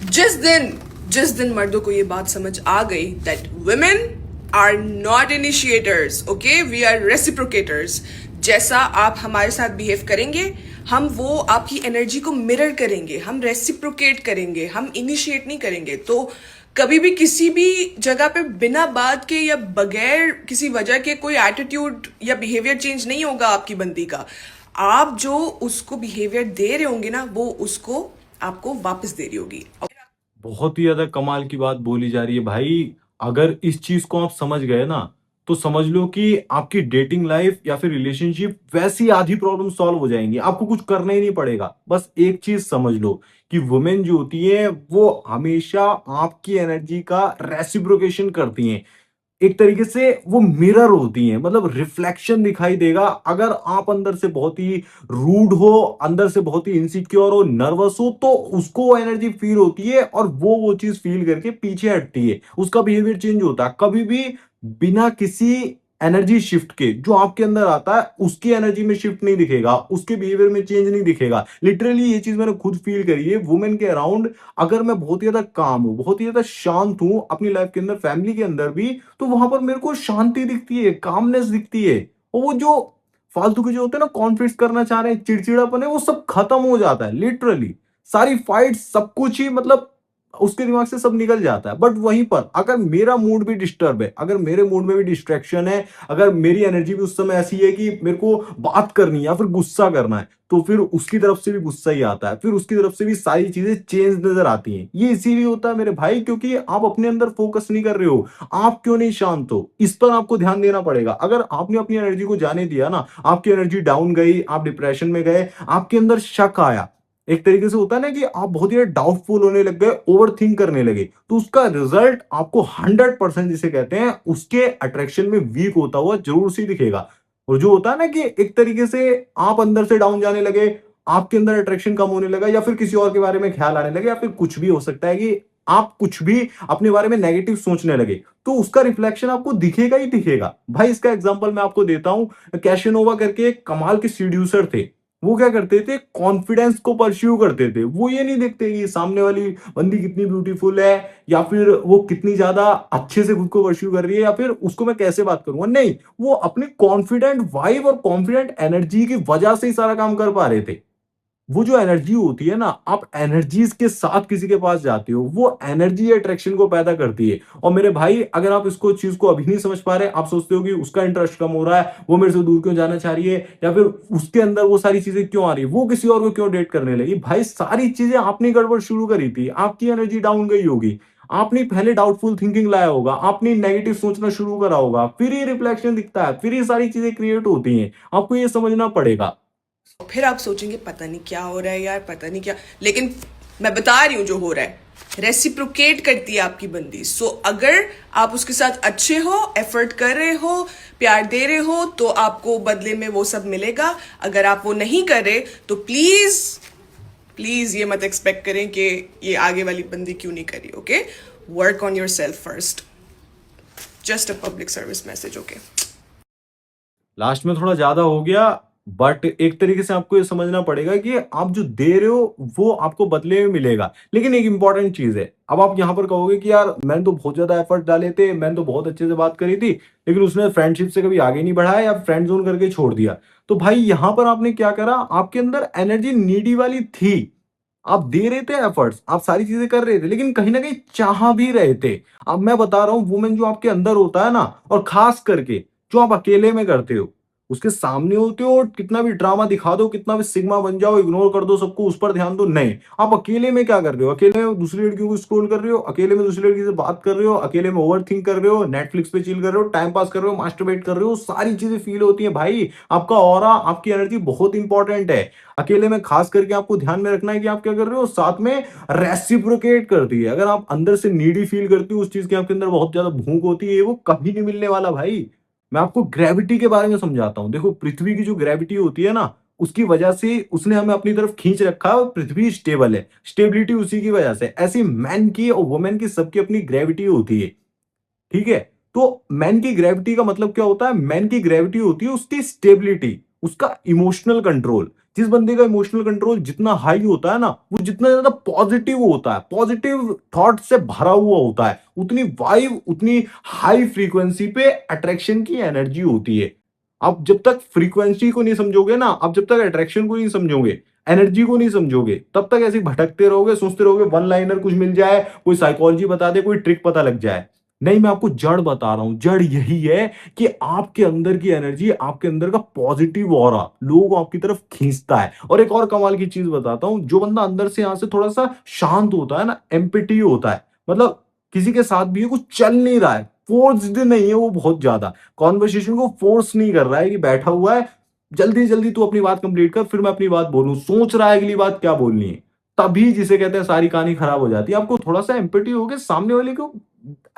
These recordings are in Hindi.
जिस दिन मर्दों को ये बात समझ आ गई that women are not initiators, okay, we are reciprocators. जैसा आप हमारे साथ बिहेव करेंगे, हम वो आपकी एनर्जी को मिरर करेंगे, हम रेसिप्रोकेट करेंगे, हम इनिशिएट नहीं करेंगे। तो कभी भी किसी भी जगह पे बिना बात के या बगैर किसी वजह के कोई एटीट्यूड या बिहेवियर चेंज नहीं होगा आपकी बंदी का। आप जो उसको बिहेवियर दे रहे होंगे ना, वो उसको आपको वापस दे रही होगी। बहुत ही ज्यादा कमाल की बात बोली जा रही है भाई। अगर इस चीज को आप समझ गए ना, तो समझ लो कि आपकी डेटिंग लाइफ या फिर रिलेशनशिप वैसी आधी प्रॉब्लम सॉल्व हो जाएंगी। आपको कुछ करना ही नहीं पड़ेगा। बस एक चीज समझ लो कि वुमेन जो होती है वो हमेशा आपकी एनर्जी का रेसिप्रोकेशन करती हैं। एक तरीके से वो मिरर होती हैं, मतलब रिफ्लेक्शन दिखाई देगा। अगर आप अंदर से बहुत ही रूड हो, अंदर से बहुत ही इनसिक्योर हो, नर्वस हो, तो उसको वो एनर्जी फील होती है और वो चीज फील करके पीछे हटती है। उसका बिहेवियर चेंज होता है। कभी भी बिना किसी एनर्जी शिफ्ट के जो आपके अंदर आता है उसकी एनर्जी में शिफ्ट नहीं दिखेगा, उसके बिहेवियर में चेंज नहीं दिखेगा। लिटरली ये चीज मैंने खुद फील करी है वुमेन के अराउंड। अगर मैं बहुत ही ज्यादा काम हूं, बहुत ही ज्यादा शांत हूं अपनी लाइफ के अंदर, फैमिली के अंदर भी, तो वहां पर मेरे को शांति दिखती है, कामनेस दिखती है। और वो जो फालतू के जो होते हैं ना, कॉन्फ्लिक्ट करना चाह रहे हैं, चिड़चिड़ापन है, वो सब खत्म हो जाता है। लिटरली सारी फाइट, सब कुछ ही मतलब उसके दिमाग से सब निकल जाता है। बट वहीं पर अगर मेरा मूड भी डिस्टर्ब है, अगर मेरे मूड में भी डिस्ट्रैक्शन है, अगर मेरी एनर्जी भी उस समय ऐसी है कि मेरे को बात करनी है या फिर गुस्सा करना है, तो फिर उसकी तरफ से भी गुस्सा ही आता है, फिर उसकी तरफ से भी सारी चीजें चेंज नजर आती हैं। ये इसीलिए होता है मेरे भाई, क्योंकि आप अपने अंदर फोकस नहीं कर रहे हो। आप क्यों नहीं शांत हो, इस पर आपको ध्यान देना पड़ेगा। अगर आपने अपनी एनर्जी को जाने दिया ना, आपकी एनर्जी डाउन गई, आप डिप्रेशन में गए, आपके अंदर शक आया, एक तरीके से होता है ना कि आप बहुत ही डाउटफुल होने लग गए, ओवर थिंक करने लगे, तो उसका रिजल्ट आपको 100% जिसे कहते हैं उसके अट्रैक्शन में वीक होता हुआ जरूर से दिखेगा। और जो होता है ना कि एक तरीके से आप अंदर से डाउन जाने लगे, आपके अंदर अट्रैक्शन कम होने लगा, या फिर किसी और के बारे में ख्याल आने लगे, या फिर कुछ भी हो सकता है कि आप कुछ भी अपने बारे में नेगेटिव सोचने लगे, तो उसका रिफ्लेक्शन आपको दिखेगा ही दिखेगा। भाई इसका एग्जांपल मैं आपको देता हूं। कैशनोवा करके एक कमाल के सीड्यूसर थे। वो क्या करते थे, कॉन्फिडेंस को परस्यू करते थे। वो ये नहीं देखते कि सामने वाली बंदी कितनी ब्यूटीफुल है, या फिर वो कितनी ज्यादा अच्छे से खुद को परस्यू कर रही है, या फिर उसको मैं कैसे बात करूंगा। नहीं, वो अपनी कॉन्फिडेंट वाइब और कॉन्फिडेंट एनर्जी की वजह से ही सारा काम कर पा रहे थे। वो जो एनर्जी होती है ना, आप एनर्जीज के साथ किसी के पास जाते हो, वो एनर्जी अट्रैक्शन को पैदा करती है। और मेरे भाई अगर आप इसको चीज को अभी नहीं समझ पा रहे, आप सोचते हो कि उसका इंटरेस्ट कम हो रहा है, वो मेरे से दूर क्यों जाना चाह रही है, या फिर उसके अंदर वो सारी चीजें क्यों आ रही है, वो किसी और को क्यों डेट करने लगी, भाई सारी चीजें आपने गड़बड़ शुरू करी थी। आपकी एनर्जी डाउन गई होगी, आपने पहले डाउटफुल थिंकिंग लाया होगा, आपने नेगेटिव सोचना शुरू करा होगा, फिर ये रिफ्लेक्शन दिखता है, फिर ये सारी चीजें क्रिएट होती हैं। आपको ये समझना पड़ेगा। फिर आप सोचेंगे पता नहीं क्या हो रहा है यार, पता नहीं क्या। लेकिन मैं बता रही हूं जो हो रहा है, रेसिप्रोकेट करती है आपकी बंदी। सो अगर आप उसके साथ अच्छे हो, एफर्ट कर रहे हो, प्यार दे रहे हो, तो आपको बदले में वो सब मिलेगा। अगर आप वो नहीं कर रहे तो प्लीज प्लीज ये मत एक्सपेक्ट करें कि ये आगे वाली बंदी क्यों नहीं करी। Okay, work on your self first. Just a public service message. Okay, last में थोड़ा ज्यादा हो गया, बट एक तरीके से आपको ये समझना पड़ेगा कि आप जो दे रहे हो वो आपको बदले में मिलेगा। लेकिन एक इंपॉर्टेंट चीज है, अब आप यहां पर कहोगे कि यार मैंने तो बहुत ज्यादा एफर्ट डाले थे, मैंने तो बहुत अच्छे से बात करी थी, लेकिन उसने फ्रेंडशिप से कभी आगे नहीं बढ़ाया या फ्रेंड जोन करके छोड़ दिया। तो भाई यहां पर आपने क्या करा, आपके अंदर एनर्जी नीडी वाली थी, आप दे रहे थे एफर्ट्स, आप सारी चीजें कर रहे थे, लेकिन कहीं ना कहीं चाह भी रहे थे। अब मैं बता रहा हूं, वुमेन जो आपके अंदर होता है ना, और खास करके जो आप अकेले में करते हो, उसके सामने होते हो कितना भी ड्रामा दिखा दो, कितना भी सिग्मा बन जाओ, इग्नोर कर दो सबको, उस पर ध्यान दो, नहीं। आप अकेले में क्या कर रहे हो, अकेले में दूसरी लड़कियों को स्क्रॉल कर रहे हो, अकेले में दूसरी लड़की से बात कर रहे हो, अकेले में ओवर थिंक कर रहे हो, नेटफ्लिक्स पे चिल कर रहे हो, टाइम पास कर रहे हो, मास्टरबेट कर रहे हो, सारी चीजें फील होती है भाई। आपका ऑरा, आपकी एनर्जी बहुत इंपॉर्टेंट है। अकेले में खास करके आपको ध्यान में रखना है कि आप क्या कर रहे हो, साथ में रेसिप्रोकेट करती है। अगर आप अंदर से नीडी फील करती हो, उस चीज की आपके अंदर बहुत ज्यादा भूख होती है, वो कभी नहीं मिलने वाला भाई। मैं आपको ग्रेविटी के बारे में समझाता हूं। देखो, पृथ्वी की जो ग्रेविटी होती है ना, उसकी वजह से उसने हमें अपनी तरफ खींच रखा है, और पृथ्वी स्टेबल है, स्टेबिलिटी उसी की वजह से। ऐसी मैन की और वुमेन की सबकी अपनी ग्रेविटी होती है, ठीक है। तो मैन की ग्रेविटी का मतलब क्या होता है, मैन की ग्रेविटी होती है उसकी स्टेबिलिटी, उसका इमोशनल कंट्रोल। जिस बंदे का इमोशनल कंट्रोल जितना हाई होता है ना, वो जितना ज्यादा पॉजिटिव होता है, पॉजिटिव थॉट से भरा हुआ होता है, उतनी वाइब, उतनी हाई फ्रीक्वेंसी पे अट्रैक्शन की एनर्जी होती है। आप जब तक फ्रीक्वेंसी को नहीं समझोगे ना, आप जब तक अट्रैक्शन को नहीं समझोगे, एनर्जी को नहीं समझोगे, तब तक ऐसे ही भटकते रहोगे, सोचते रहोगे वन लाइनर कुछ मिल जाए, कोई साइकोलॉजी बता दे, कोई ट्रिक पता लग जाए। नहीं, मैं आपको जड़ बता रहा हूं। जड़ यही है कि आपके अंदर की एनर्जी, आपके अंदर का पॉजिटिव ऑरा लोगों को आपकी तरफ खींचता है। और एक और कमाल की चीज बताता हूं, जो बंदा अंदर से यहां से थोड़ा सा शांत होता है ना, एम्पैथी होता है, मतलब किसी के साथ भी है, कुछ चल नहीं रहा है, फोर्स्ड नहीं है वो, बहुत ज्यादा कॉन्वर्सेशन को फोर्स नहीं कर रहा है कि बैठा हुआ है, जल्दी जल्दी तू अपनी बात कंप्लीट कर फिर मैं अपनी बात बोलूं, सोच रहा है अगली बात क्या बोलनी है, तभी जिसे कहते हैं सारी कहानी खराब हो जाती है। आपको थोड़ा सा एम्पैथी होके सामने वाले को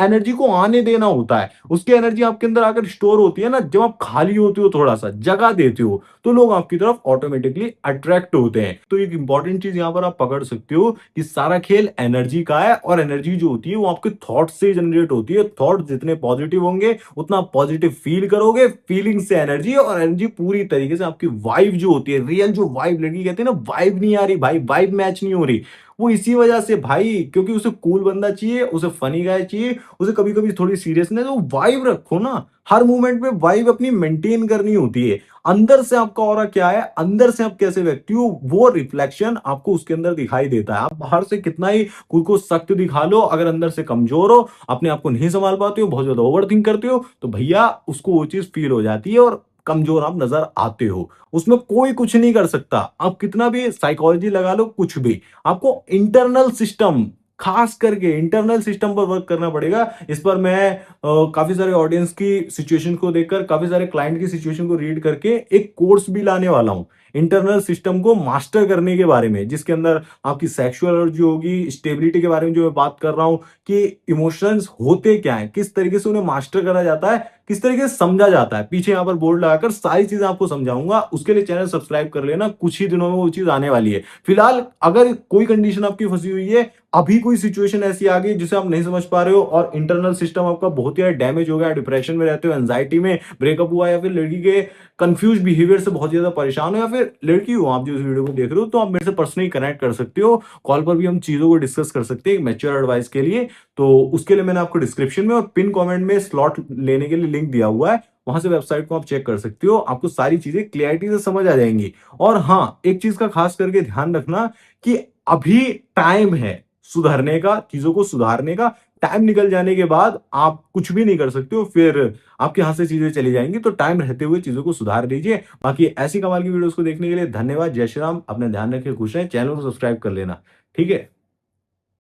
एनर्जी को आने देना होता है। उसकी एनर्जी आपके अंदर आकर स्टोर होती है ना, जब आप खाली होते हो, थोड़ा सा जगह देते हो, तो लोग आपकी तरफ ऑटोमेटिकली अट्रैक्ट होते हैं। तो एक इंपॉर्टेंट चीज यहां पर आप पकड़ सकते हो कि सारा खेल एनर्जी का है, और एनर्जी जो होती है वो आपके थॉट से जनरेट होती है। थॉट जितने पॉजिटिव होंगे उतना पॉजिटिव फील करोगे, फीलिंग से एनर्जी, और एनर्जी पूरी तरीके से आपकी वाइब जो होती है, रियल जो वाइब, लड़की कहते हैं ना वाइब नहीं आ रही भाई, वाइब मैच नहीं हो रही, वो इसी वजह से भाई, क्योंकि उसे कूल बंदा चाहिए, उसे फनी गाय चाहिए, उसे कभी कभी थोड़ी सीरियसनेस, वो वाइब रखो ना, हर मोमेंट में वाइब अपनी मेंटेन करनी होती है। अंदर से आपका ऑरा क्या है, अंदर से आप कैसे व्यक्ति हो, वो रिफ्लेक्शन आपको उसके अंदर दिखाई देता है। आप बाहर से कितना ही खुद को सख्त दिखा लो, अगर अंदर से कमजोर हो, अपने आप को नहीं संभाल पाते हो, बहुत ज्यादा ओवर थिंक करते हो, तो भैया उसको वो चीज फील हो जाती है और कमजोर आप नजर आते हो। उसमें कोई कुछ नहीं कर सकता, आप कितना भी साइकोलॉजी लगा लो, कुछ भी, आपको इंटरनल सिस्टम, खास करके इंटरनल सिस्टम पर वर्क करना पड़ेगा। इस पर मैं काफी सारे ऑडियंस की सिचुएशन को देखकर, काफी सारे क्लाइंट की सिचुएशन को रीड करके एक कोर्स भी लाने वाला हूं इंटरनल सिस्टम को मास्टर करने के बारे में, जिसके अंदर आपकी सेक्सुअल एनर्जी होगी, स्टेबिलिटी के बारे में जो मैं बात कर रहा हूं कि इमोशंस होते क्या है, किस तरीके से उन्हें मास्टर करा जाता है, किस तरीके से समझा जाता है, पीछे यहाँ पर बोर्ड लगाकर सारी चीजें आपको समझाऊंगा। उसके लिए चैनल सब्सक्राइब कर लेना, कुछ ही दिनों में वो चीज आने वाली है। फिलहाल अगर कोई कंडीशन आपकी फंसी हुई है, अभी कोई सिचुएशन ऐसी आ गई जिसे आप नहीं समझ पा रहे हो, और इंटरनल सिस्टम आपका बहुत ही डैमेज हो गया, डिप्रेशन में रहते हो, एंजाइटी में, ब्रेकअप हुआ, या फिर लड़की के कंफ्यूज बिहेवियर से बहुत ज्यादा परेशान हो, या फिर लड़की हो आप जो इस वीडियो को देख रहे हो, तो आप मेरे से पर्सनली कनेक्ट कर सकते हो। कॉल पर भी हम चीजों को डिस्कस कर सकते हैं मैच्योर एडवाइस के लिए। तो उसके लिए मैंने आपको डिस्क्रिप्शन में और पिन कमेंट में स्लॉट लेने के लिए लिंक दिया हुआ है, वहां से वेबसाइट को आप चेक कर सकते हो, आपको सारी चीजें क्लियरिटी से समझ आ जाएंगी। और हाँ, एक चीज का खास करके ध्यान रखना कि अभी टाइम है सुधरने का, चीजों को सुधारने का। टाइम निकल जाने के बाद आप कुछ भी नहीं कर सकते हो, फिर आपके हाथ से चीजें चली जाएंगी। तो टाइम रहते हुए चीजों को सुधार लीजिए। बाकी ऐसी कमाल की वीडियोस को देखने के लिए धन्यवाद। जय श्री राम, अपना ध्यान रखें, खुश रहें, चैनल को सब्सक्राइब कर लेना, ठीक है।